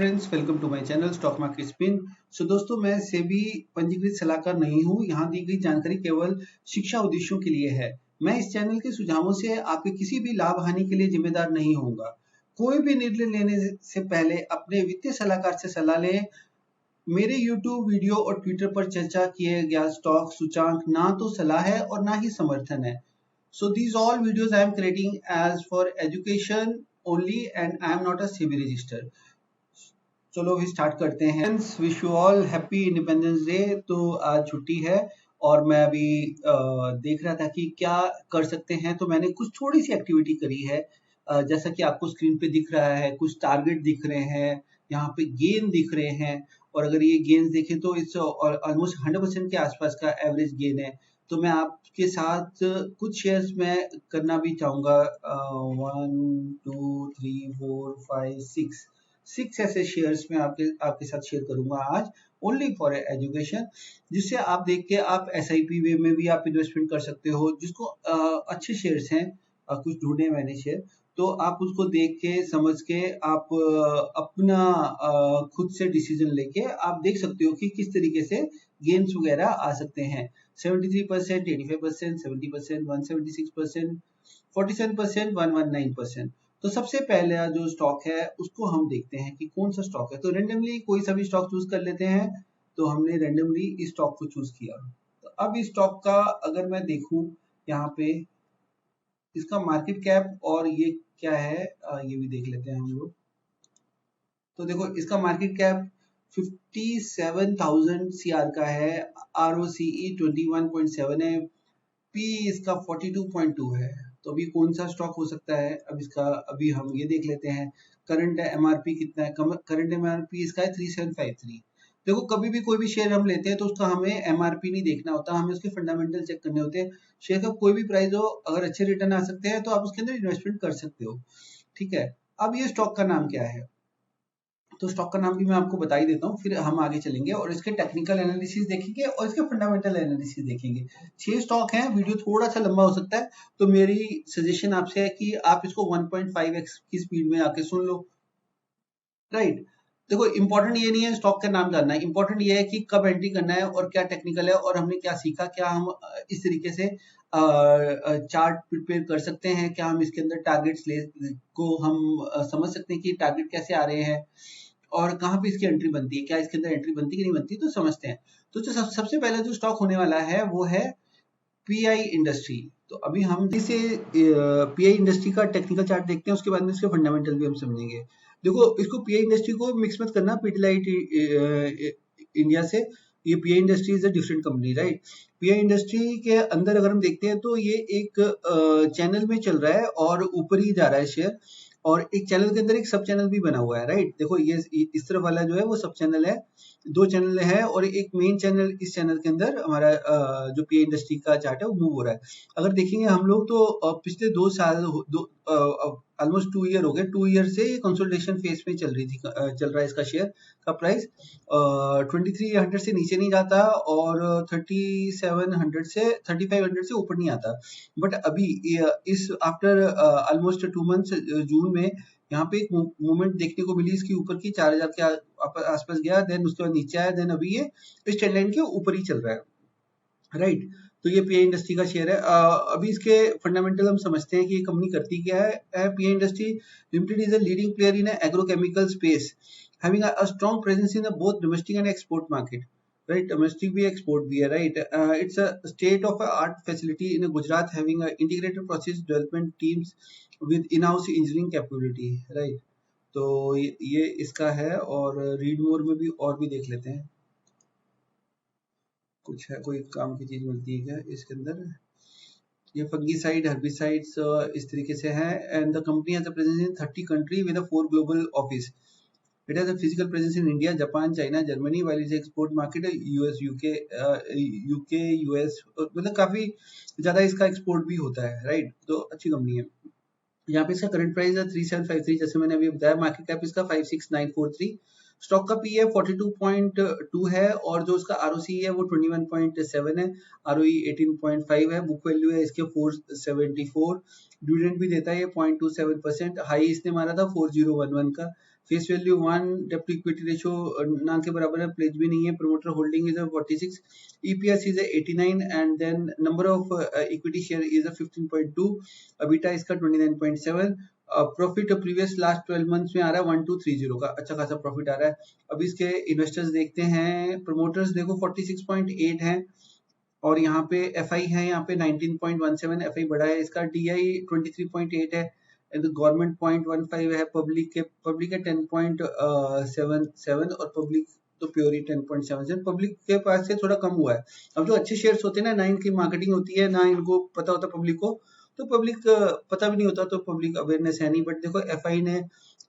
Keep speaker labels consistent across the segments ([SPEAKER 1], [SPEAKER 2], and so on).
[SPEAKER 1] Friends, welcome to my channel stock market spin. दोस्तों, मैं सेबी पंजीकृत सलाहकार नहीं हूं। यहां दी गई जानकारी केवल शिक्षा उद्देश्यों के लिए है। मैं इस चैनल के सुझावों से आपके किसी भी लाभ हानि के लिए जिम्मेदार नहीं होऊंगा। कोई भी निर्णय लेने से पहले अपने वित्तीय सलाहकार से सलाह लें। मेरे YouTube वीडियो और ट्विटर पर चर्चा किए गया स्टॉक सूचांक ना तो सलाह है और ना ही समर्थन है। So these all videos I am creating as for education only and I am not a SEBI register। चलो भी स्टार्ट करते हैं। Wish you all happy independence day. तो आज छुट्टी है और मैं अभी देख रहा था कि क्या कर सकते हैं। तो मैंने कुछ थोड़ी सी एक्टिविटी करी है। जैसा कि आपको स्क्रीन पे दिख रहा है, कुछ टारगेट दिख रहे हैं, यहाँ पे गेन दिख रहे हैं। और अगर ये गेन देखें तो इट्स ऑलमोस्ट 100% के आसपास का एवरेज गेन है। तो मैं आपके साथ कुछ शेयर्स में करना भी चाहूंगा। 1 2 3 4 5 6 ऐसे शेयर्स में आपके साथ शेयर करूंगा आज, ओनली फॉर एजुकेशन। जिससे आप देख के आप एसआईपी वे में भी आप इन्वेस्टमेंट कर सकते हो। जिसको अच्छे शेयर्स हैं, कुछ ढूंढे मैंने शेयर, तो आप उसको देख के समझ के आप अपना खुद से डिसीजन लेके आप देख सकते हो कि किस तरीके से गेन्स वगैरह आ सकते हैं। 73%, 85%, 70%, 176%, 47%, 119%। तो सबसे पहला जो स्टॉक है उसको हम देखते हैं कि कौन सा स्टॉक है। तो रेंडमली कोई सा भी स्टॉक चूज कर लेते हैं। तो हमने रेंडमली इस स्टॉक को चूज किया। तो अब इस स्टॉक का अगर मैं देखूं, यहाँ पे इसका मार्केट कैप और ये क्या है, ये भी देख लेते हैं हम लोग। तो देखो, इसका मार्केट कैप 57,000 सीआर का है। ROCE 21.7 है। पी इसका 42.2 है। तो अभी कौन सा स्टॉक हो सकता है, अब इसका अभी हम ये देख लेते हैं। करंट एमआरपी कितना है? करंट एमआरपी इसका है 3753। देखो, कभी भी कोई भी शेयर हम लेते हैं तो उसका हमें एमआरपी नहीं देखना होता, हमें उसके फंडामेंटल चेक करने होते हैं। शेयर का कोई भी प्राइस हो, अगर अच्छे रिटर्न आ सकते हैं तो आप उसके अंदर इन्वेस्टमेंट कर सकते हो। ठीक है। अब ये स्टॉक का नाम क्या है? तो स्टॉक का नाम भी मैं आपको बता ही देता हूँ, फिर हम आगे चलेंगे और इसके टेक्निकल एनालिसिस देखेंगे और इसके फंडामेंटल एनालिसिस देखेंगे। 6 स्टॉक हैं, वीडियो थोड़ा सा लंबा हो सकता है, तो मेरी सजेशन आपसे है कि आप इसको 1.5x की स्पीड में आके सुन लो। राइट। देखो, इंपॉर्टेंट ये नहीं है स्टॉक का नाम जानना है, इंपॉर्टेंट ये है कि कब एंट्री करना है और क्या टेक्निकल है और हमने क्या सीखा। क्या हम इस तरीके से चार्ट प्रिपेयर कर सकते हैं? क्या हम इसके अंदर टारगेट्स ले को हम समझ सकते हैं कि टारगेट कैसे आ रहे हैं और कहाँ पे इसकी एंट्री बनती है? क्या इसके अंदर एंट्री बनती है कि नहीं बनती? तो समझते हैं। तो जो सबसे पहले जो स्टॉक होने वाला है वो है पीआई इंडस्ट्री। तो अभी हम इसे पीआई इंडस्ट्री का टेक्निकल चार्ट देखते हैं, उसके बाद में इसके फंडामेंटल भी हम समझेंगे। देखो, इसको पीआई इंडस्ट्री को मिक्स मत करना पीटीलाइट इंडिया से। ये pi industry is a different company, right. Pi industry के अंदर अगर हम देखते हैं तो ये एक चैनल में चल रहा है और ऊपर ही जा रहा है शेयर। और एक चैनल के अंदर एक सब चैनल भी बना हुआ है, राइट। देखो, ये इस तरफ वाला जो है वो सब चैनल है। 2 चैनल है और एक मेन चैनल। इस चैनल के अंदर हमारा जो पीआई इंडस्ट्री का चार्ट है वो मूव हो रहा है। अगर देखेंगे हम लोग तो पिछले 2 साल ऑलमोस्ट 2 ईयर हो गए। 2 ईयर से ये कंसोलिडेशन फेज में चल रहा है इसका शेयर का प्राइस। 2300 से नीचे नहीं जाता और 3700 से 3500 से ऊपर नहीं आता। बट अभी इस आफ्टर ऑलमोस्ट 2 मंथ्स जून में यहाँ पे एक मूवमेंट देखने को मिली इसकी ऊपर की। 4000 के आसपास गया, देन उसके बाद नीचे आया, देन अभी ये इस ट्रेंड लाइन के ऊपर ही चल रहा है, राइट। तो ये पीआई इंडस्ट्री का शेयर है। अभी इसके फंडामेंटल हम समझते हैं कि ये कंपनी करती क्या है। Pi industry limited is a leading player in agrochemical space, having a strong presence in both domestic and export market, right. Domestic भी, एक्सपोर्ट भी है, right. It's a state of art facility in Gujarat, having integrated process development teams with in house engineering capability, right. तो ये इसका है। और read more में भी और भी देख लेते हैं, कुछ है, कोई काम की चीज मिलती है क्या इसके अंदर। ये फंगीसाइड, हर्बिसाइड्स इस तरीके से है। And the company has a presence in 30 country with a 4 global office. It has a physical presence in India, Japan, China, Germany, while is export market US, UK, US, मतलब काफी ज्यादा इसका export भी होता है, राइट। तो अच्छी company है। यहाँ पे इसका करंट प्राइस है 3753, जैसे मैंने अभी बताया। मार्केट कैप इसका 56943। स्टॉक का पी है 42.2 है और जो उसका आरओसी है वो 21.7 है। आरओई 18.5 है। बुक वैल्यू है इसके 474। डिविडेंड भी देता है ये 0.27%। हाई इसने मारा था 4011 का। फेस वैल्यू 1, डेप्ट टू इक्विटी रेशियो ना के बराबर है, प्लेज भी नहीं है, promoter holding is 46, EPS is 89 and then number of equity share is 15.2, EBITDA इसका 29.7, प्रॉफिट प्रीवियस लास्ट 12 मंथ्स में आ रहा है 1230 का, अच्छा खासा प्रॉफिट आ रहा है। अब इसके इन्वेस्टर्स देखते हैं, प्रमोटर्स देखो 46.8 है और यहाँ पे एफ आई है, यहाँ पे 19.17 एफ आई बढ़ा है, इसका डी आई 23.8 है, गवर्नमेंट 0.15 है, पब्लिक है 10.77 और पब्लिक तो प्योर ही 10.77, पब्लिक के पास से थोड़ा कम हुआ है। अब जो अच्छे शेयर्स होते हैं ना इनकी मार्केटिंग होती है ना, इनको पता होता पब्लिक को, तो पब्लिक पता भी नहीं होता, तो पब्लिक अवेयरनेस है नहीं। बट देखो एफ आई ने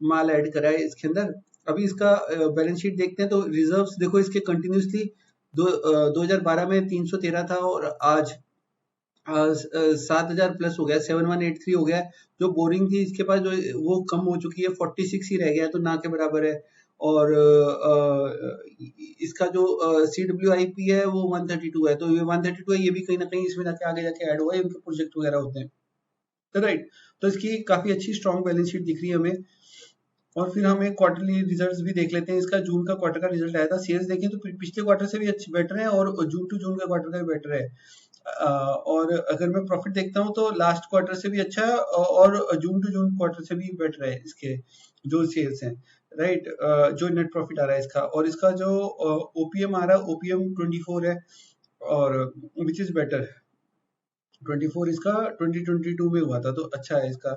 [SPEAKER 1] माल ऐड करा है इसके अंदर। अभी इसका बैलेंस शीट देखते हैं तो रिजर्व्स देखो इसके कंटिन्यूसली 2012 में 313 था और आज 7000 प्लस हो गया, 7183 हो गया। जो बोरिंग थी इसके पास जो वो कम हो चुकी है, 46 ही रह गया, तो ना के बराबर है। और इसका जो CWIP है वो 132 है, तो ये 132 है, ये भी कहीं ना कहीं इसमें जाके आगे जाके ऐड हुआ है, इनके प्रोजेक्ट वगैरह होते हैं, तो राइट। तो इसकी काफी अच्छी स्ट्रॉन्ग बैलेंस शीट दिख रही है हमें। और फिर हम एक क्वार्टरली रिजल्ट्स भी देख लेते हैं। इसका जून का क्वार्टर का रिजल्ट आया था, सेल्स देखें तो पिछले क्वार्टर से भी अच्छे बेटर है और जून टू जून का क्वार्टर का भी बेटर है। और अगर मैं प्रॉफिट देखता हूँ तो लास्ट क्वार्टर से भी अच्छा है और जून टू जून क्वार्टर से भी बेटर है इसके जो सेल्स हैं, राइट। जो नेट प्रॉफिट आ रहा है इसका, और इसका जो ओपीएम आ रहा है, ओपीएम 24 है और विच इज बेटर। 24 इसका 2022 में हुआ था, तो अच्छा है इसका।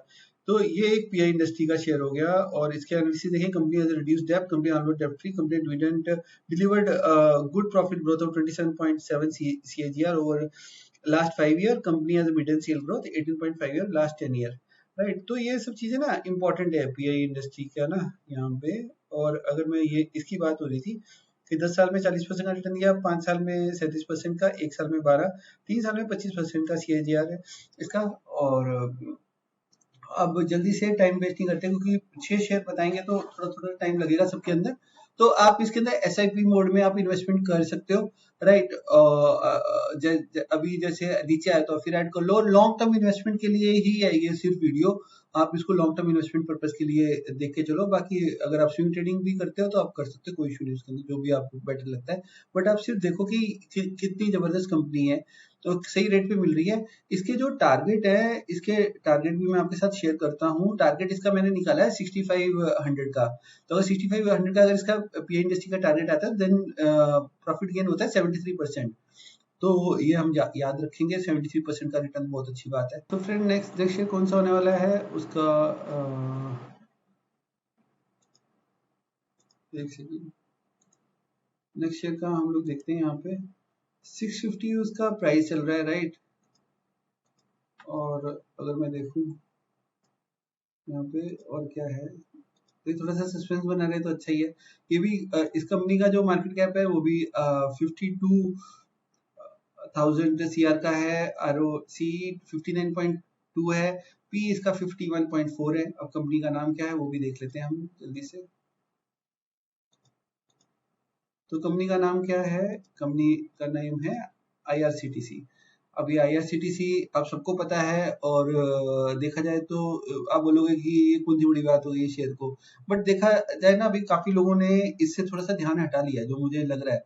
[SPEAKER 1] तो ये एक पीआई इंडस्ट्री का शेयर हो गया। और इसके एनालिसिस देखें, कंपनी हैज रिड्यूस्ड डेब्ट, कंपनी ऑलमोस्ट डेब्ट free, company dividend delivered good profit growth of 27.7 CAGR over last 5 year, company has median sale growth 18.5 year last 10 year, right. तो ये सब चीजें ना इंपॉर्टेंट है पीआई इंडस्ट्री का ना यहाँ पे। और अगर मैं ये इसकी बात हो रही थी कि 10 साल में 40% का रिटर्न दिया, 5 साल में 37% का, 1 साल में 12, 3 साल में 25% का CAGR है इसका। और अब जल्दी से टाइम वेस्ट नहीं करते क्योंकि 6 शेयर बताएंगे तो थोड़ा थोड़ा टाइम लगेगा सबके अंदर। तो आप इसके अंदर SIP मोड में आप इन्वेस्टमेंट कर सकते हो, राइट। अभी जैसे नीचे आया तो फिर ऐड कर लो। लॉन्ग टर्म इन्वेस्टमेंट के लिए ही है ये सिर्फ वीडियो, आप इसको लॉन्ग टर्म इन्वेस्टमेंट पर्पस के लिए देख के चलो। बाकी अगर आप स्विंग ट्रेडिंग भी करते हो तो आप कर सकते हो, कोई इशू नहीं उसके अंदर, जो भी आपको बेटर लगता है। बट आप सिर्फ देखो कि कितनी जबरदस्त कंपनी है, तो सही रेट पे मिल रही है। इसके जो टारगेट है, इसके टारगेट भी मैं आपके साथ शेयर करता हूँ। टारगेट इसका मैंने निकाला है 6500 का। तो अगर 6500 का अगर इसका पीआई इंडस्ट्री का टारगेट आता है देन प्रॉफिट गेन होता है 73%। तो ये हम याद रखेंगे, 73% का रिटर्न बहुत अच्छी बात है। तो फ्रेंड नेक्स्ट शेयर कौन सा होने वाला है उसका एक सेकंड, नेक्स्ट शेयर का हम लोग देखते हैं। यहाँ पे 650 उसका प्राइस चल रहा है, राइट। और अगर मैं देखूं यहाँ पे और क्या है, ये थोड़ा सा सस्पेंस बना रहे तो अच्छा ही है। ये भी इस कंपनी का जो मार्केट कैप है वो भी 52,000 CR का है, ROC 59.2 है, पी इसका 51.4 है। अब कंपनी का नाम क्या है वो भी देख लेते हैं हम जल्दी से। तो कंपनी का नाम क्या है, कंपनी का नाम है IRCTC। अब ये IRCTC आप सबको पता है और देखा जाए तो आप बोलोगे कि ये कौन सी बड़ी बात होगी शेयर को, बट देखा जाए ना अभी काफी लोगों ने इससे थोड़ा सा ध्यान हटा लिया जो मुझे लग रहा है।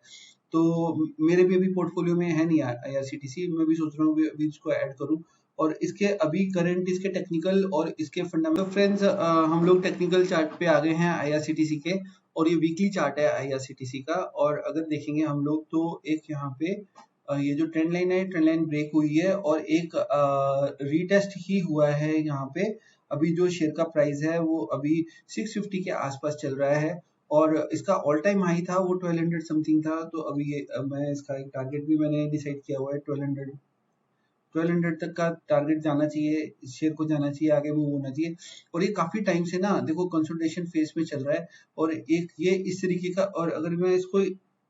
[SPEAKER 1] तो मेरे भी अभी पोर्टफोलियो में है नहीं IRCTC, मैं भी सोच रहा हूँ अभी इसको ऐड करूँ। और इसके अभी करंट इसके टेक्निकल और इसके फंडामेंटल। तो फ्रेंड्स हम लोग टेक्निकल चार्ट पे आ गए हैं IRCTC के, और ये वीकली चार्ट है IRCTC का। और अगर देखेंगे हम लोग तो एक यहाँ पे ये जो ट्रेंड लाइन है, ट्रेंड लाइन ब्रेक हुई है और एक रीटेस्ट ही हुआ है यहाँ पे। अभी जो शेयर का प्राइस है वो अभी 650 के आसपास चल रहा है और इसका ऑल टाइम हाई था वो 1200 समथिंग था। तो अभी ये मैं इसका एक टारगेट भी मैंने डिसाइड किया हुआ है, 1200 तक का टारगेट जाना चाहिए, इस शेयर को जाना चाहिए, आगे मूव होना चाहिए। और ये काफी टाइम से ना देखो कंसोलिडेशन फेज में चल रहा है और एक ये इस तरीके का। और अगर मैं इसको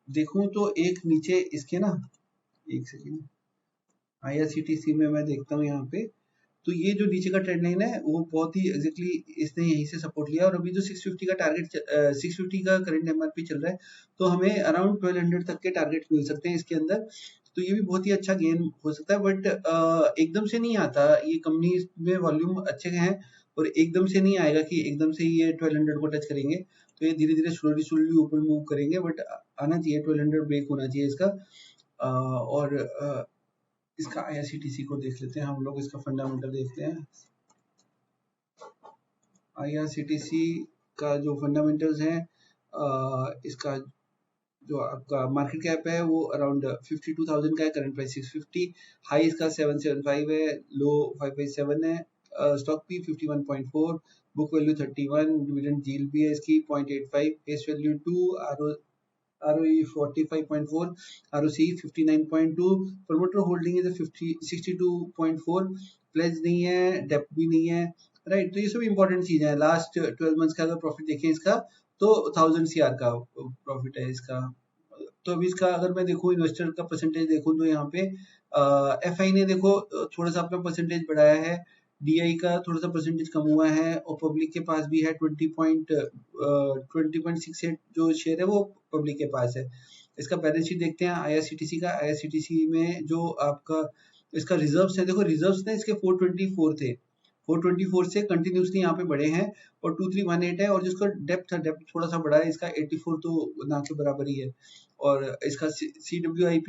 [SPEAKER 1] देखूं तो एक नीचे इसके ना, एक सेकेंड, IRCTC में मैं देखता हूँ यहाँ पे, तो ये जो नीचे का ट्रेंड लाइन है वो बहुत ही एग्जैक्टली इसने यहीं से सपोर्ट लिया। और अभी जो 650 का टारगेट 650 का करंट MRP चल रहा है, तो हमें अराउंड 1200 तक के टारगेट मिल सकते हैं इसके अंदर। तो ये भी बहुत ही अच्छा गेन हो सकता है, बट एकदम से नहीं आता। ये कंपनी में वॉल्यूम अच्छे हैं और एकदम से नहीं आएगा कि एकदम से ये 1200 को टच करेंगे, तो ये धीरे धीरे स्लोली स्लोली ऊपर मूव करेंगे, बट आना चाहिए 1200 ब्रेक होना चाहिए इसका। और इसका IRCTC को देख लेते हैं हम लोग, इसका फंडामेंटल देखते हैं। IRCTC का जो फंडामेंटल्स है, इसका जो आपका मार्केट कैप है वो अराउंड 52,000 का है, करंट प्राइस 650, हाई इसका 775 है, लो 557 है, stock P 51.4, book value 31, dividend yield भी है इसकी 0.85, face value 2, ROE 45.4, ROC 59.2, promoter holding is 62.4, pledge नहीं है, डेप्ट भी नहीं है, राइट। तो ये सब इंपॉर्टेंट चीजें हैं। लास्ट 12 मंथ्स का अगर प्रॉफिट देखें इसका, तो 1000 CR का प्रॉफिट है इसका। तो अभी इसका अगर मैं देखूं, इन्वेस्टर का परसेंटेज देखूं, तो यहाँ पे FI ने देखो थोड़ा सा अपना परसेंटेज बढ़ाया है, DI का थोड़ा सा परसेंटेज कम हुआ है, और पब्लिक के पास भी है 20.68 जो शेयर है वो पब्लिक के पास है। इसका बैलेंस शीट देखते हैं IRCTC का। IRCTC में जो आपका इसका रिजर्व्स है, देखो रिजर्व्स ने इसके 424 थे, 424 से कंटिन्यूसली यहाँ पे बढ़े हैं, और 2318 है, और जिसका डेप्थ है, डेप्थ थोड़ा सा बढ़ा है इसका 84, तो ना के बराबर ही है। और इसका CWIP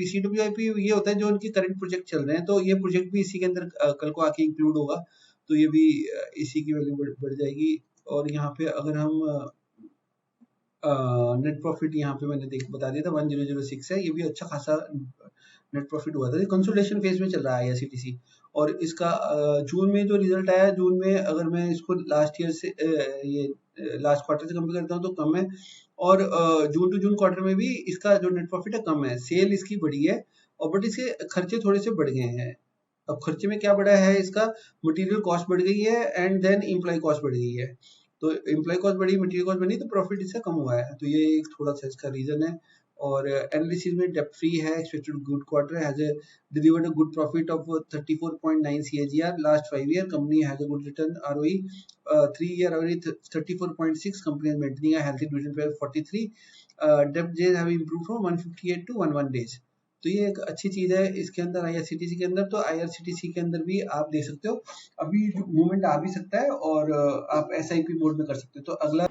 [SPEAKER 1] ये होता है जो उनके करंट प्रोजेक्ट चल रहे हैं, तो ये प्रोजेक्ट भी इसी के अंदर कल को आके इंक्लूड होगा, तो ये भी इसी की वैल्यू बढ़ जाएगी। और यहाँ पे अगर हम नेट प्रॉफिट यहाँ पे मैंने बता दिया था 1006 है, ये भी अच्छा खासा नेट प्रॉफिट हुआ था। कंसोलिडेशन फेज में चल रहा है IRCTC, और इसका जून में जो रिजल्ट आया, जून में अगर मैं इसको लास्ट ईयर से ये लास्ट क्वार्टर से कंपेयर करता हूँ तो कम है, और जून टू जून क्वार्टर में भी इसका जो नेट प्रॉफिट है कम है, सेल इसकी बढ़ी है, और बट इसके खर्चे थोड़े से बढ़ गए हैं। अब खर्चे में क्या बढ़ा है इसका, मटेरियल कॉस्ट बढ़ गई है, एंड देन एम्प्लॉय कॉस्ट बढ़ गई है। तो एम्प्लॉय कॉस्ट बढ़ी, मटेरियल कॉस्ट बढ़ी, तो प्रॉफिट इसका कम हुआ है, तो ये एक थोड़ा सा इसका रीजन है। और एनालिसिस में डेप्ट फ्री है, expected good quarter, has delivered a good profit of 34.9 CAGR last 5 year, company has a good return ROE 3 year ROE 34.6, company is maintaining a healthy dividend pay 43, डेप्ट days have improved from 158 to 11 days. तो ये एक अच्छी चीज है इसके अंदर IRCTC के अंदर। तो IRCTC के अंदर भी आप देख सकते हो, अभी मूवमेंट आ भी सकता है, और आप SIP मोड में कर सकते हो। तो अगला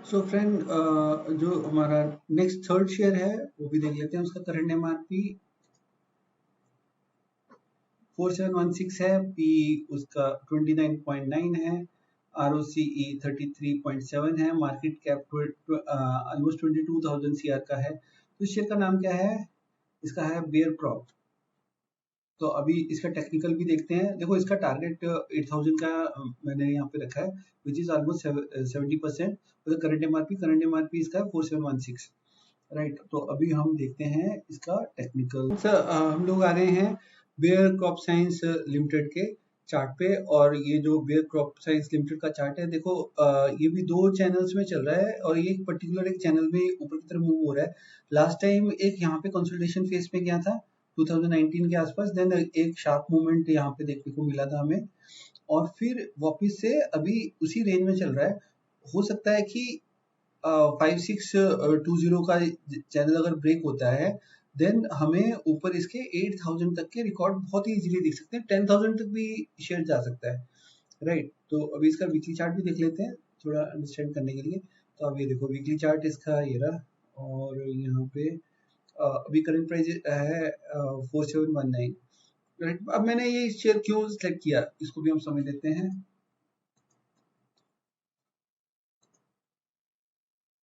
[SPEAKER 1] सो फ्रेंड, जो हमारा नेक्स्ट थर्ड शेयर है वो भी देख लेते हैं। उसका करंट MRP 4716 है, P उसका 29.9 है, ROCE 33.7 है, मार्केट कैप ऑलमोस्ट 22,000 CR का है। तो इस शेयर का नाम क्या है, इसका है बेयर क्रॉप। तो अभी इसका टेक्निकल भी देखते हैं। देखो इसका टारगेट 8000 का मैंने यहाँ पे रखा है, which is almost 70%। Current MRP इसका 4716, राइट। तो अभी हम देखते हैं इसका टेक्निकल। हम लोग आ रहे हैं बेयर क्रॉप साइंस लिमिटेड के चार्ट पे, और ये जो बेयर क्रॉप साइंस लिमिटेड का चार्ट है, देखो ये भी दो चैनल्स में चल रहा है, और ये एक पर्टिकुलर एक चैनल में ऊपर की तरफ मूव हो रहा है। लास्ट टाइम एक यहाँ पे कंसोलिडेशन फेज में गया था 2019 के आसपास, देन एक शार्प मूवमेंट यहाँ पे देखने को मिला था हमें, और फिर वापस से अभी उसी रेंज में चल रहा है। हो सकता है कि 5620 का चैनल अगर ब्रेक होता है, देन हमें ऊपर इसके 8000 तक के रिकॉर्ड बहुत ही इजीली दिख सकते हैं, 10,000 तक भी शेयर जा सकता है, राइट। तो अभी इसका वीकली चार्ट भी देख लेते हैं थोड़ा अंडरस्टैंड करने के लिए। तो अब ये देखो वीकली चार्ट इसका ये रहा, और यहाँ पे अभी करंट प्राइस है 4719, राइट। अब मैंने ये शेयर क्यों सिलेक्ट किया, इसको भी हम समझ लेते हैं।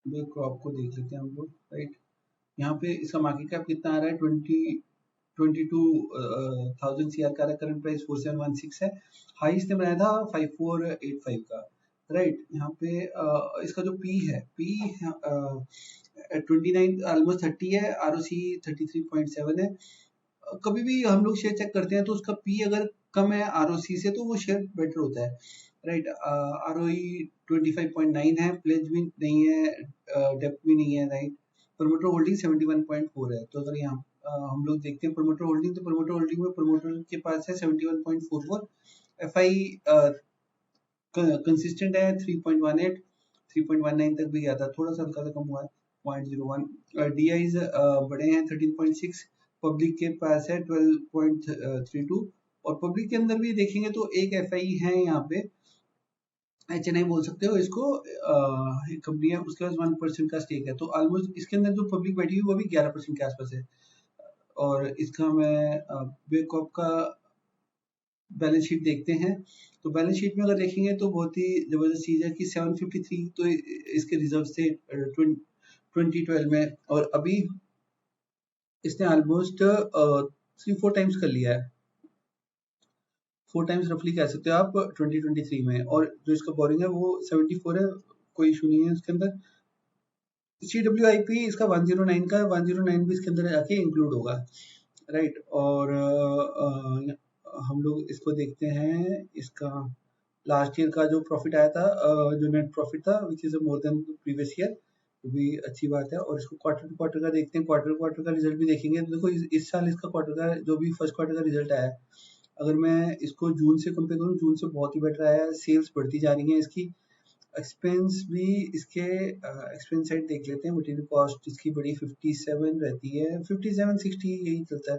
[SPEAKER 1] क्रॉप को देख लेते हैं हम लोग, राइट। यहाँ पे इसका मार्केट कैप कितना आ रहा है, 22,000 CR का, करंट प्राइस 4716 है, हाई इसने बनाया था 5485 का, राइट। यहाँ पे इसका जो P है, P 29 ऑलमोस्ट 30 है, ROC 33.7 है। कभी भी हम लोग शेयर चेक करते हैं तो उसका P अगर कम है ROC से, तो वो शेयर बेटर होता है, राइट। ROE 25.9 है, प्लेज भी नहीं है, डेप्थ भी नहीं है, राइट। प्रमोटर होल्डिंग 71.4 है। तो अगर यहाँ हम लोग देखते हैं प्रमोटर होल्डिंग, तो प्रमोटर होल्डिंग में प्रमोटर के पास है 71.44, FI कंसिस्टेंट है 3.18, 3.19 तक भी गया था, थोड़ा सा हल्का सा कम हुआ है 0.01। DIs बड़े हैं 13.6, पब्लिक के पास है 12.32 और पब्लिक के अंदर भी देखेंगे तो एक एफआई है यहाँ पे, HNI बोल सकते हो इसको, एक कंपनी है, उसके पास 1% का स्टेक है, तो ऑलमोस्ट इसके अंदर जो पब्लिक बैठी हुई वो भी 11% के आसपास है। और इसका मैं बेकॉप का बैलेंस शीट देखते हैं, तो बैलेंस शीट में अगर देखेंगे तो बहुत ही जबरदस्त चीज है कि 753 तो इसके रिजर्व थे 2012 में, और अभी इसने ऑलमोस्ट 3-4 टाइम्स कर लिया है, 4 टाइम्स रफली कह सकते हो आप 2023 में। और जो इसका बोरिंग है वो 74 है, कोई इशू नहीं है इसके अंदर। CWIP इसका 109 का है, 109 भी इसके अंदर आके इंक्लूड होगा, राइट। और हम लोग इसको देखते हैं, इसका लास्ट ईयर का जो प्रॉफिट आया था, जो नेट प्रॉफिट था which is more than previous year, वो भी अच्छी बात है। और इसको क्वार्टर टू क्वार्टर का देखते हैं, क्वार्टर क्वार्टर का रिजल्ट भी देखेंगे तो देखो इस साल इसका क्वार्टर का जो भी फर्स्ट क्वार्टर का रिजल्ट आया है, अगर मैं इसको जून से कंपेयर करूँ, जून से बहुत ही बेटर आया है, सेल्स बढ़ती जा रही है इसकी, एक्सपेंस भी इसके एक्सपेंस साइड देख लेते हैं, मटेरियल कॉस्ट इसकी बड़ी 57 रहती है, 57-60 यही चलता है।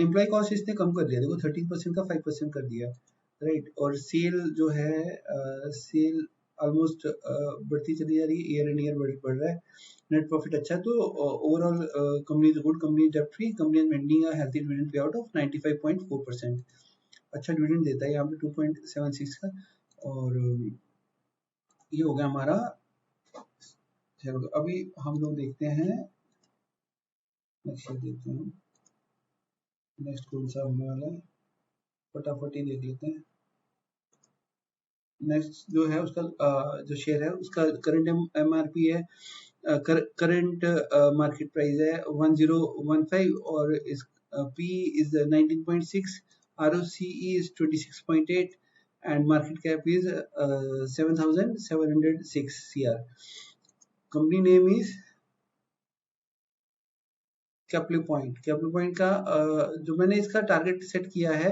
[SPEAKER 1] एम्प्लॉय कॉस्ट इसने कम कर दिया, देखो 13% का 5% कर दिया, राइट। और सेल जो है, सेल ऑलमोस्ट बढ़ती चली जा रही है, ईयर एंड ईयर बढ़ रहा है, नेट प्रॉफिट अच्छा है। तो overall company is good, company डेब्ट free, company is maintaining a healthy dividend pay out of 95.4%, अच्छा डिविडेंड देता है यहाँ पे 2.76 का। और ये हो गया हमारा। चलो अभी हम लोग देखते हैं नेक्स्ट, देखते हैं नेक्स्ट कौन सा होने वाला है, फटाफट ही देख लेते हैं। नेक्स्ट जो है उसका जो शेयर है उसका करंट MRP है, करंट मार्केट प्राइस है 1015 और इस P is 19.6, ROCE is 26.8 and market cap is 7,706 CR. Company name is Caplin Point. Caplin Point का जो मैंने इसका टारगेट सेट किया है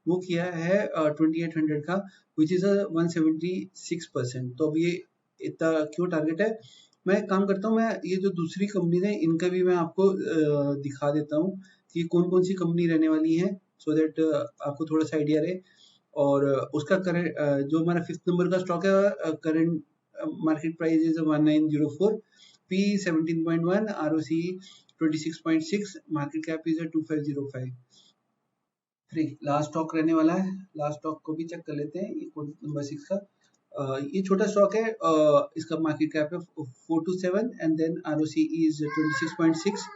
[SPEAKER 1] वो किया है 2800 का, विच इज 176%। तो अब ये इतना क्यों टारगेट है, मैं एक काम करता हूँ, मैं ये जो दूसरी कंपनी है इनका भी मैं आपको दिखा देता हूँ कि कौन कौन सी कंपनी रहने वाली है, सो दैट आपको थोड़ा सा आइडिया रहे। और उसका करंट जो हमारा 5th नंबर का स्टॉक है, current market price is 1904, P 17.1, ROCE 26.6, market cap is 2505। Last stock रहने वाला है, लास्ट स्टॉक को भी चेक कर लेते हैं, ये नंबर 6 का ये छोटा स्टॉक है, इसका मार्केट कैप है 427 and then ROCE is 26.6,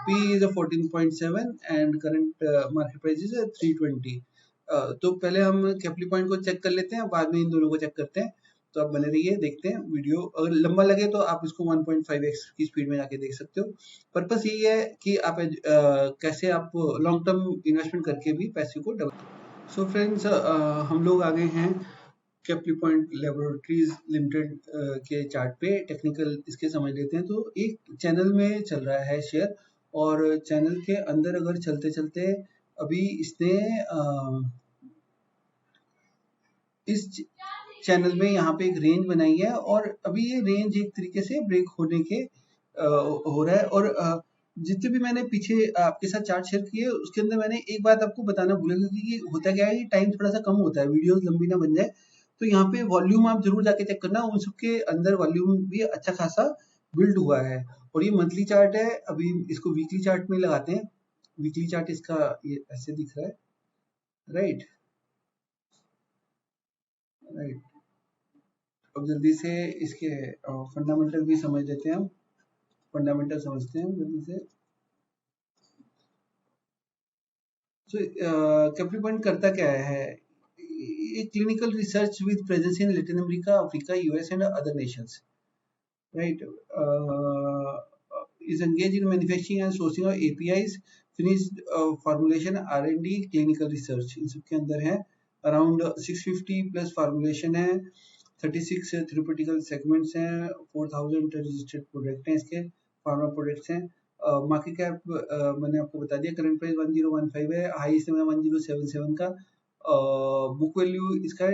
[SPEAKER 1] P is a 14.7 and current market price is 320। तो पहले हम कैप्ली पॉइंट को चेक कर लेते हैं, बाद में इन दोनों को चेक करते हैं। तो आप बने रहिए, देखते हैं वीडियो, अगर लंबा लगे तो आप इसको 1.5x की स्पीड में जाके देख सकते हो। पर्पस यही है कि आप कैसे आप लॉन्ग टर्म इन्वेस्टमेंट करके भी पैसे को डबल। सो फ्रेंड्स, हम लोग आ गए हैं कैप्ली पॉइंट लेबोरेटरीज लिमिटेड के चार्ट पे, टेक्निकल इसके समझ लेते हैं। तो एक चैनल में चल रहा है शेयर, और चैनल के अंदर अगर चलते चलते अभी इसने इस चैनल में यहाँ पे एक रेंज बनाई है, और अभी ये रेंज एक तरीके से ब्रेक होने के हो रहा है। और जितने भी मैंने पीछे आपके साथ चार्ट शेयर किए उसके अंदर मैंने एक बात आपको बताना भूला, क्योंकि होता क्या है, टाइम थोड़ा सा कम होता है, वीडियो लंबी ना बन जाए, तो यहाँ पे वॉल्यूम आप जरूर जाके चेक करना, उन सबके अंदर वॉल्यूम भी अच्छा खासा बिल्ड हुआ है। और ये मंथली चार्ट है, अभी इसको वीकली चार्ट में लगाते हैं। वीकली चार्ट इसका ये ऐसे दिख रहा है, राइट राइट। अब जल्दी से इसके फंडामेंटल भी समझ लेते हैं, हम फंडामेंटल समझते हैं जल्दी से। तो कैप्ली पॉइंट करता क्या है, clinical research with presence in Latin America, Africa, US and other Nations, right, is engaged in manufacturing and sourcing of APIs, finished formulation, R&D, clinical research, इन सब के अंदर है। अराउंड 650 प्लस फार्मूलेशन है, 36 थेरेप्यूटिकल सेगमेंट्स हैं, 4000 registered product हैं, इसके pharma products हैं। Market cap मैंने आपको बता दिया, करंट प्राइस 1015 है, हाई इसमें 1077 का, बुक वैल्यू इसका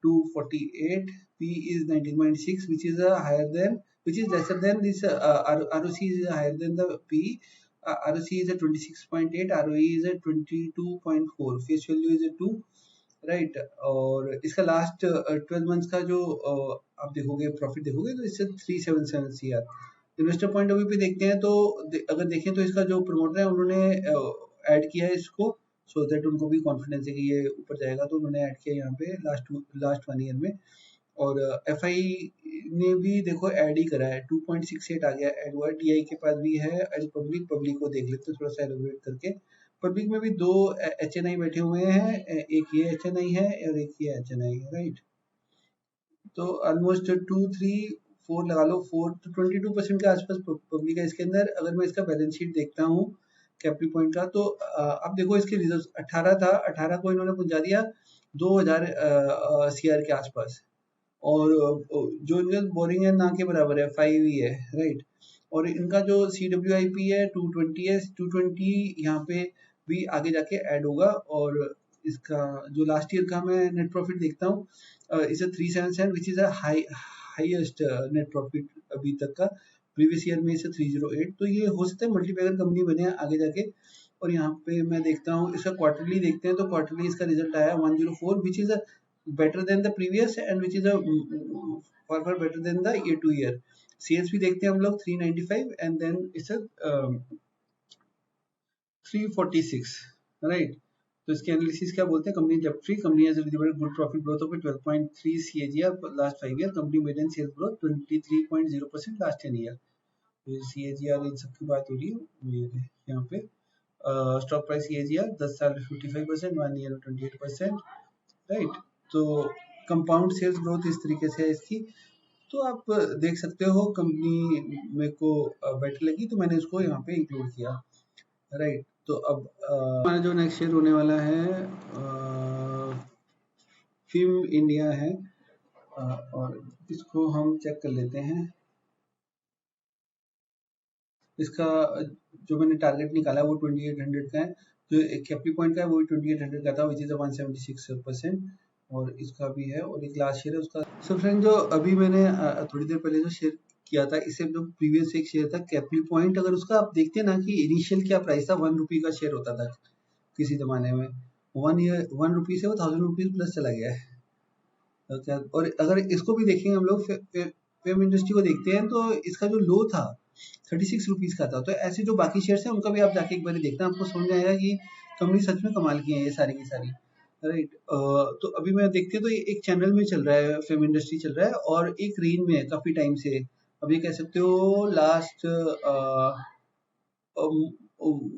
[SPEAKER 1] 248, P is 19.6 which is higher than, which is lesser than this, ROC is higher than the P, ROC is at 26.8, ROE is at 22.4, face value is 2, right. और इसका last 12 months का जो आप देखोगे profit देखोगे तो इससे 377 CR। Investor point of view पे देखते हैं तो अगर देखें तो इसका जो प्रमोटर है उन्होंने ऐड किया है इसको, सो दैट उनको भी कॉन्फिडेंस है कि ये ऊपर जाएगा, तो उन्होंने ऐड किया यहाँ पे लास्ट 1 ईयर में। और FI ने भी देखो ऐड ही करा है, 2.68 आ गया ऐड हुआ। DI के पास भी है, एंड पब्लिक को देख लेते हैं थोड़ा सा एलोबरेट करके। पब्लिक में भी 2 HNI बैठे हुए हैं, एक ये HNI है और एक ये HNI है, राइट। तो ऑलमोस्ट 2 3 4 लगा लो, 4 तो 22% के आसपास पब्लिक है इसके अंदर। अगर मैं इसका बैलेंस शीट देखता हूँ कैपिटल पॉइंट का, तो अब देखो इसके रिजर्व 18 था, 18 को इन्होंने पहुंचा दिया 2000 CR के आसपास। और जो इनका बोरिंग है ना के बराबर है, 5 ही है, राइट। और इनका जो CWIP है 220 है, 220 यहाँ पे भी आगे जाके ऐड होगा। और इसका जो लास्ट ईयर का मैं नेट प्रॉफिट देखता हूँ, is 377 which is highest net profit अभी तक का। प्रीवियस ईयर में इसे 308, तो ये हो सकता है मल्टीपैगर कंपनी बने आगे जाके। और यहाँ पे मैं देखता हूँ इसका क्वार्टरली देखते हैं, तो क्वार्टरली इसका रिजल्ट आया 104 which is better than the previous and which is a far better than the year to year। sales भी देखते हैं हम लोग 395 and then it's a 346, right। तो इसके एनालिसिस क्या बोलते हैं, कंपनी डेब्ट free, company has delivered good profit growth of 12.3 CAGR last 5 year, company maintain sales growth 23.0% last 10 year. तो CAGR इन सब की बात हो रही है यहाँ पे। स्टॉक प्राइस CAGR 10 साल 55%, 1 ईयर 28%, राइट। तो कंपाउंड सेल्स ग्रोथ इस तरीके से है इसकी। तो आप देख सकते हो कंपनी मेरे को बेटर लगी, तो मैंने इसको यहाँ पे इंक्लूड किया, राइट। तो अब हमारा जो नेक्स्ट शेयर होने वाला है फिल्म इंडिया है, और इसको हम चेक कर लेते हैं। इसका जो मैंने टारगेट निकाला वो 2800 का है, जो कैपिटल पॉइंट का है वो 2800 का था, विच इज 176%। और इसका भी है, और एक लास्ट शेयर है उसका। सो फ्रेंड, जो अभी मैंने थोड़ी देर पहले जो शेयर किया था, इससे जो प्रीवियस एक शेयर था कैपिटल पॉइंट, अगर उसका आप देखते हैं ना कि इनिशियल क्या प्राइस था, 1 रुपी का शेयर होता था किसी जमाने में। 1 रुपी से वो 1000 रुपीज प्लस चला गया है। और अगर इसको भी देखेंगे हम लोग, फिल्म इंडस्ट्री को देखते हैं, तो इसका जो लो था 36 रुपीज का था। तो ऐसे जो बाकी शेयर्स हैं उनका भी आप जाके एक बार देखना, आपको समझ में आएगा कि कंपनी सच में कमाल की है ये सारी की सारी, राइट। तो अभी मैं देखते हैं तो ये एक चैनल में चल रहा है, फिल्म इंडस्ट्री चल रहा है, और एक रेंज में है काफी टाइम से। अभी कह सकते हो लास्ट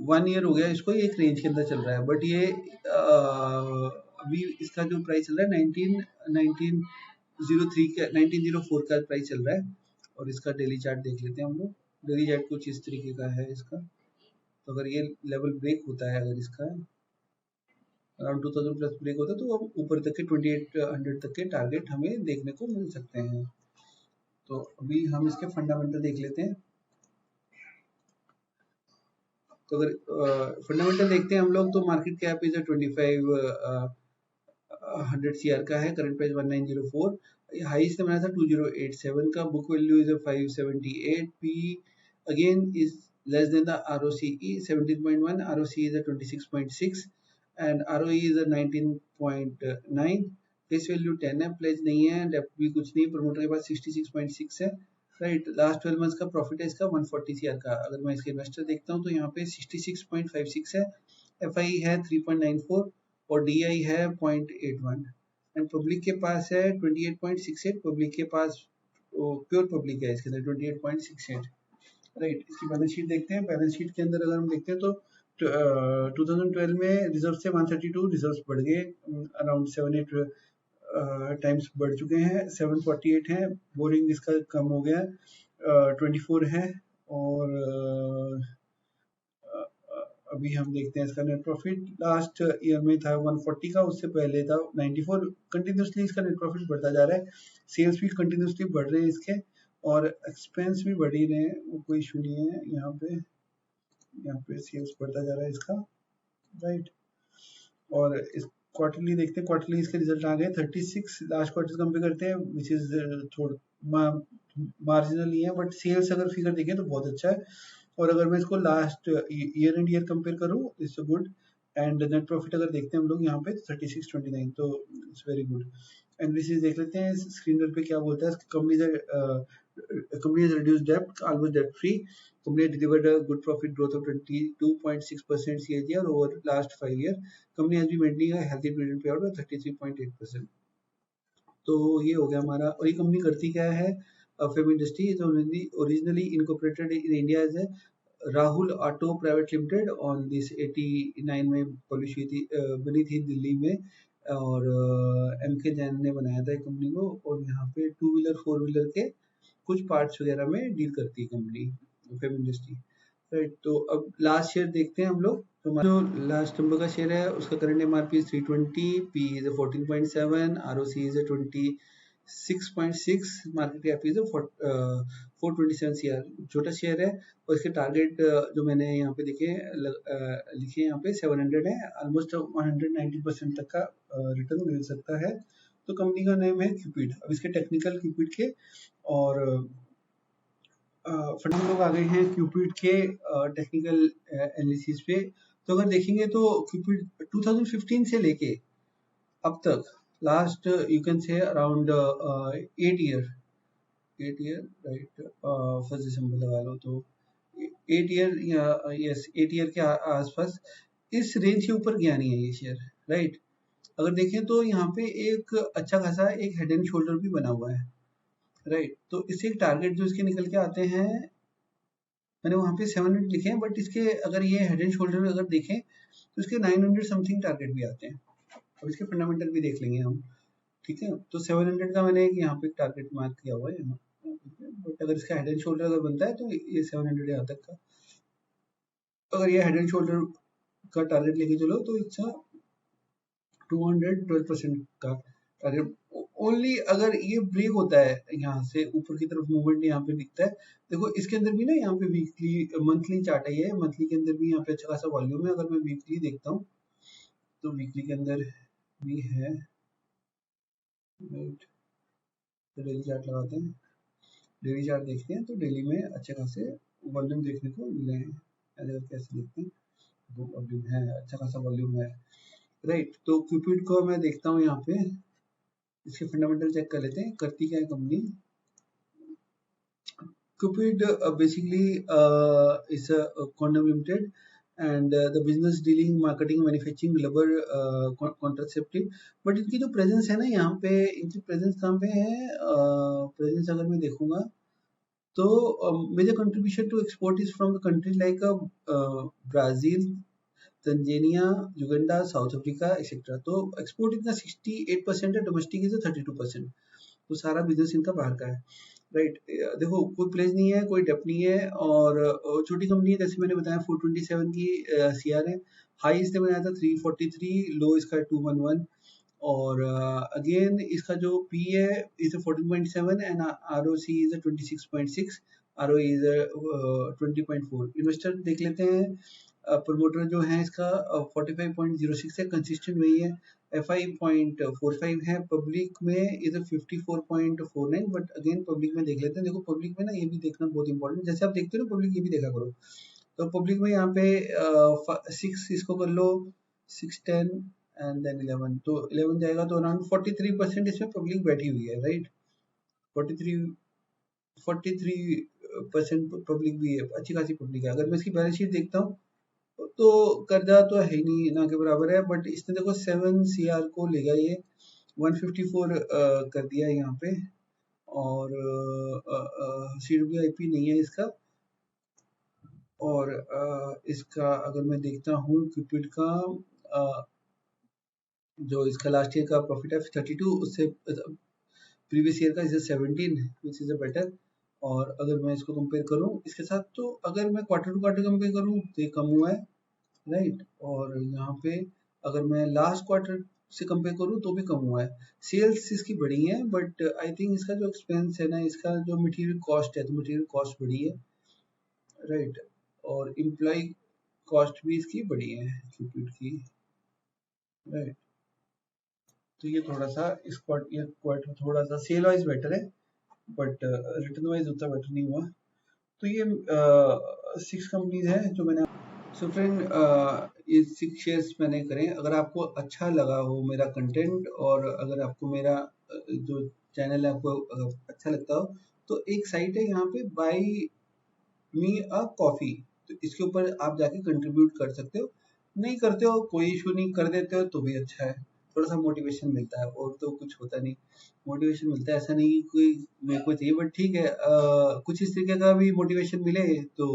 [SPEAKER 1] 1 ईयर हो गया इसको, ये एक रेंज के अंदर चल रहा है। बट ये अभी इसका जो प्राइस चल रहा है 1903 का 1904 का प्राइस चल रहा है। और इसका डेली चार्ट देख लेते हैं हम लोग। डेली चार्ट कुछ इस तरीके का है इसका। तो अगर ये लेवल ब्रेक होता है, अगर इसका अराउंड 2000 प्लस ब्रेक होता है, तो अब ऊपर तक के 2800 तक के टारगेट हमें देखने को मिल सकते हैं। तो अभी हम इसके फंडामेंटल देख लेते हैं। तो अगर फंडामेंटल देखते हैं हम लोग, तो मार्केट कैप इज 2500 CR का है, करंट प्राइस 1904, हाई से बनाया था 2087 का, book value is 578, P again is less than the ROCE 17.1, ROC is 26.6 and ROE is 19.9, face value 10 है, प्लेज नहीं है, डेप्ट भी कुछ नहीं, प्रमोटर के पास 66.6 है, राइट। लास्ट 12 मंथ्स का प्रॉफिट है इसका 140 CR का। अगर मैं इसके इन्वेस्टर देखता हूँ तो यहाँ पे 66.56 है, FI है 3.94 और DI है 0.81 एंड पब्लिक के पास है 28.68, पब्लिक के पास प्योर पब्लिक है इसके अंदर 28.68, राइट। इसकी बैलेंस शीट देखते हैं। बैलेंस शीट के अंदर अगर हम देखते हैं तो 2012 में रिजर्व से 132 रिजर्व बढ़ गए, अराउंड 7-8 टाइम्स बढ़ चुके हैं, 748 है, बोरिंग इसका कम हो गया, 24 है। और अभी हम देखते हैं इसका नेट प्रॉफिट, लास्ट ईयर में था 140 का, उससे पहले था 94। कंटिन्यूसली इसका नेट प्रॉफिट बढ़ता जा रहा है, सेल्स भी कंटिन्यूसली बढ़ रहे हैं इसके, और एक्सपेंस भी बढ़ ही रहे हैं, वो कोई इशू नहीं है। यहाँ पे सेल्स बढ़ता जा रहा है इसका, राइट। और इस क्वार्टरली देखते हैं, क्वार्टरली इसके रिजल्ट आ गए 36, लास्ट क्वार्टर कंपेयर करते हैं, विच इज थोड़ा मार्जिनल ही है, बट सेल्स अगर फिगर देखें तो बहुत अच्छा है। और अगर मैं इसको last year and year compare करूँ, it's good. And net profit अगर देखते हैं हम लोग यहाँ पे 3629, तो इट्स वेरी गुड। एनालिसिस देख लेते हैं स्क्रीन पे क्या बोलता है। Company has reduced debt, almost debt free. Company delivered a good profit growth of 22.6% CAGR over last 5 years. Company has been maintaining a healthy dividend payout of 33.8%. तो ये हो गया हमारा। और ये कंपनी करती क्या है? Fame industry is originally incorporated in India as Rahul auto private limited on this 89 में पब्लिश हुई थी, बनी थी दिल्ली में। और एम के जैन ने बनाया था कंपनी को। और यहाँ पे 2 व्हीलर 4 व्हीलर के कुछ पार्ट्स वगैरह में डील करती है कंपनी फेम इंडस्ट्री, राइट। तो अब लास्ट शेयर देखते हैं हम लोग। तो हमारा जो लास्ट नंबर का शेयर है उसका current MRP is 320, P is 14.7, ROC is 26.6, market cap is 427 CR. छोटा शेयर है। और इसके टारगेट जो मैंने यहाँ पे लिखे यहाँ पे 700 है। ऑलमोस्ट 190% तक का रिटर्न मिल सकता है। तो कंपनी का नेम है क्यूपिड। अब इसके टेक्निकल क्यूपिड के और फंड हम लोग आ गए हैं क्यूपिड के टेक्निकल एनालिसिस पे। तो अगर देखेंगे तो क्यूपिड 2015 से लेके अब तक last you can say around 8 year right, first दिसंबर लगा लो तो 8 ईयर या यस 8 ईयर के आसपास इस रेंज के ऊपर गया नहीं है ये शेयर, राइट। अगर देखें तो यहाँ पे एक अच्छा खासा एक हेड एंड शोल्डर भी बना हुआ है, राइट। तो इससे एक टारगेट जो इसके निकल के आते हैं, मैंने वहाँ पे 700 लिखे हैं, बट इसके अगर ये हेड एंड शोल्डर अगर देखें तो इसके 900 समथिंग टारगेट भी आते हैं। अब इसके फंडामेंटल भी देख लेंगे हम, ठीक है। तो 700 का मैंने यहाँ पे टारगेट मार्क किया हुआ है यहाँ, बट अगर इसका हेड एंड शोल्डर अगर बनता है तो ये 700 यहाँ तक का, अगर ये हेड एंड शोल्डर का टारगेट लेके चलो तो इट्स 212% का टारगेट ओनली। अगर ये ब्रेक होता है यहाँ से ऊपर की तरफ मूवमेंट यहाँ पे दिखता है। देखो इसके अंदर भी ना यहाँ पे वीकली मंथली चार्ट है, ये मंथली के अंदर भी यहाँ पे अच्छा खासा वॉल्यूम है। अगर मैं वीकली देखता हूँ तो वीकली के अंदर भी है, राइट। तो डेली चार्ट लगाते हैं, डेली चार्ट देखते हैं तो डेली में अच्छे खासे वॉल्यूम देखने को मिले हैं। अगर कैसे देखते हैं वो वॉल्यूम है, अच्छा खासा वॉल्यूम है, राइट। तो क्यूपिड को मैं देखता हूँ यहाँ पे, इसके फंडामेंटल चेक कर लेते हैं करती क्या है company. Cupid basically is a condom limited, and the business dealing marketing manufacturing rubber contraceptive। But इनकी जो प्रेजेंस है ना यहाँ पे, इनकी प्रेजेंस कहाँ पे है? प्रेजेंस अगर मैं देखूंगा तो major contribution to export is from the country like Brazil, Tanzania, Uganda, South Africa etcetera. तो एक्सपोर्ट इनका 68% है, डोमेस्टिक इज 32%। तो सारा बिजनेस इनका बाहर का है, राइट। देखो कोई प्लेस नहीं है, कोई डेप नहीं है, और छोटी कंपनी है जैसे मैंने बताया 427 की सीआर है। हाई इसने बनाया था 343, लो इसका 211। और अगेन इसका जो पी है is 14.7 and R O C is 26.6, R O is 20.4। Investor देख लेते हैं, प्रमोटर जो है इसका 45.06 है, कंसिस्टेंट वही है। FI.45 है, पब्लिक में इज 54.49। बट अगेन पब्लिक में देख लेते हैं। देखो पब्लिक में ना ये भी देखना बहुत इंपॉर्टेंट, जैसे आप देखते हो ना पब्लिक, ये भी देखा करो। तो पब्लिक में यहाँ पे 6 इसको कर लो, 6 10 एंड देन 11, तो 11 जाएगा तो अराउंड 43% इसमें पब्लिक बैठी हुई है, राइट। 43% पब्लिक भी है, अच्छी खासी पब्लिक है। अगर मैं इसकी बैलेंस शीट देखता हूँ तो कर्जा तो है ही नहीं, ना के बराबर है। बट इसने देखो 7 सीआर को ले गया, ये 154 कर दिया है यहाँ पे। और CWIP नहीं है इसका। और इसका अगर मैं देखता हूँ क्यूपिड का जो इसका लास्ट ईयर का प्रॉफिट है 32, उससे प्रीवियस ईयर का is 17 which is a better. और अगर मैं इसको कंपेयर करूँ इसके साथ, तो अगर मैं क्वार्टर टू क्वार्टर कंपेयर करूँ तो ये कम हुआ है, राइट। और यहाँ पे अगर मैं लास्ट क्वार्टर से कंपेयर करूँ तो भी कम हुआ है। सेल्स इसकी बढ़ी है, बट आई थिंक इसका जो एक्सपेंस है ना, इसका जो मटेरियल कॉस्ट है, तो मटेरियल कॉस्ट बढ़ी है, राइट। और एम्प्लॉय कॉस्ट भी इसकी बढ़ी है क्यूपिड की, राइट। तो ये थोड़ा सा इस क्वार्टर थोड़ा सा सेल वाइज बेटर है, बट रिटर्न वाइज उतना बेटर नहीं हुआ। तो ये 6 कंपनीज हैं जो मैंने। सो फ्रेंड, ये 6 शेयर्स मैंने करे। अगर आपको अच्छा लगा हो मेरा कंटेंट और अगर आपको मेरा जो चैनल है आपको अच्छा लगता हो, तो एक साइट है यहाँ पे बाय मी अ कॉफी, तो इसके ऊपर आप जाके कंट्रीब्यूट कर सकते हो। नहीं करते हो कोई इशू नहीं, कर देते हो तो भी अच्छा है, थोड़ा सा मोटिवेशन मिलता है और तो कुछ होता नहीं। मोटिवेशन मिलता है, ऐसा नहीं कि कोई मेरे को चाहिए, बट ठीक है कुछ इस तरीके का भी मोटिवेशन मिले तो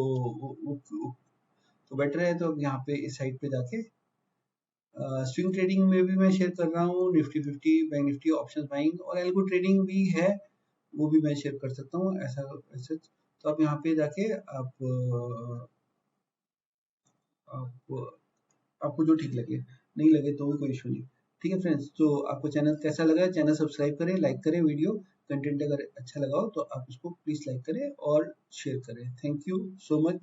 [SPEAKER 1] तो बेटर है। तो अब यहाँ पे इस साइट पे जाके स्विंग ट्रेडिंग में भी मैं शेयर कर रहा हूँ, Nifty 50 bank Nifty option buying, और एल्गो ट्रेडिंग भी है, वो भी मैं शेयर कर सकता हूँ ऐसा। तो आप यहाँ पे जाके आप आपको जो ठीक लगे, नहीं लगे तो भी कोई इशू नहीं। ठीक है फ्रेंड्स, तो आपको चैनल कैसा लगा, चैनल सब्सक्राइब करें, लाइक करें, वीडियो कंटेंट अगर अच्छा लगा हो तो आप उसको प्लीज लाइक करें और शेयर करें। Thank you so much.